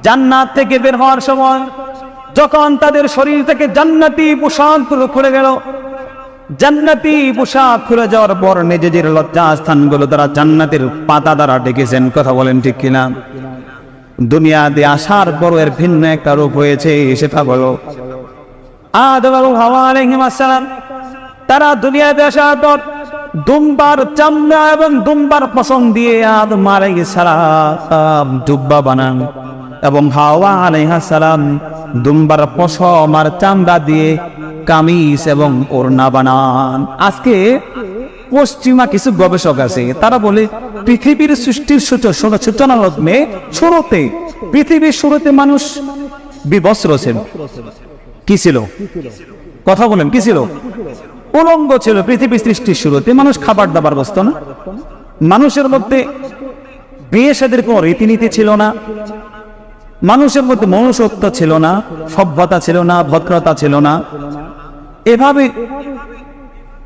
জান্নাত থেকে বের হওয়ার সময় যখন তাদের শরীর থেকে জান্নাতি পোশাকগুলো খুলে গেল, জান্নাতি পোশাক খুলে যাওয়ার পর নিজেদের লজ্জাস্থানগুলো তারা জান্নাতের পাতা দ্বারা ডেকেছেন। কথা বলেন ঠিক কিনা? দুনিয়াতে আসার পর এর ভিন্ন একটা রূপ হয়েছে, সেটা হলো আদম এবং হাওয়া আলাইহিস সালাম। তারা দুনিয়াতে আসার পর দুম্বার চামড়া এবং দুম্বার পশম দিয়ে আদম আলাইহিস সালাম জুব্বা বানান এবং হাওয়া আলাইহিস সালাম দুম্বার পশম আর চামড়া দিয়ে কামিজ এবং ওড়না বানান। আজকে পশ্চিমা কিছু গবেষক আছে, তারা বলে পৃথিবীর সৃষ্টির সূচনা লগ্নে শুরুতে, পৃথিবীর শুরুতে মানুষ বিবস্ত্র ছিল। কি ছিল? কথা বলেন, কি ছিল? উলঙ্গ ছিল। পৃথিবীর সৃষ্টির শুরুতে মানুষ খাবার দাবার বসত না, মানুষের মধ্যে বিয়ে শাদীর কোনো রীতিনীতি ছিল না, মানুষের মধ্যে মনুষ্যত্ব ছিল না, সভ্যতা ছিল না, ভদ্রতা ছিল না। এভাবে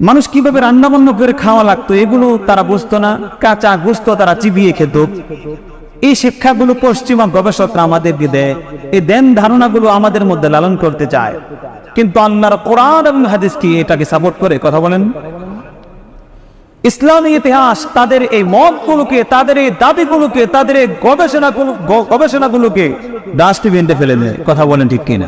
মানুষ কিভাবে রান্না বান্না করে খাওয়া লাগতো এগুলো তারা বুঝতো না, কাঁচা গোশত তারা চিবিয়ে খেত। এই শিক্ষাগুলো পশ্চিমা গবেষকরা আমাদেরকে দেয়, এই ধ্যান ধারণাগুলো আমাদের মধ্যে লালন করতে চায়, কিন্তু আল্লাহর কোরআন এবং হাদিস কি এটাকে সাপোর্ট করে? কথা বলেন। ইসলামী ইতিহাস তাদের এই মতগুলোকে, তাদের এই দাবিগুলোকে, তাদের এই গবেষণাগুলোকে ডাস্টবিনে ফেলে দেয়। কথা বলেন ঠিক কিনা?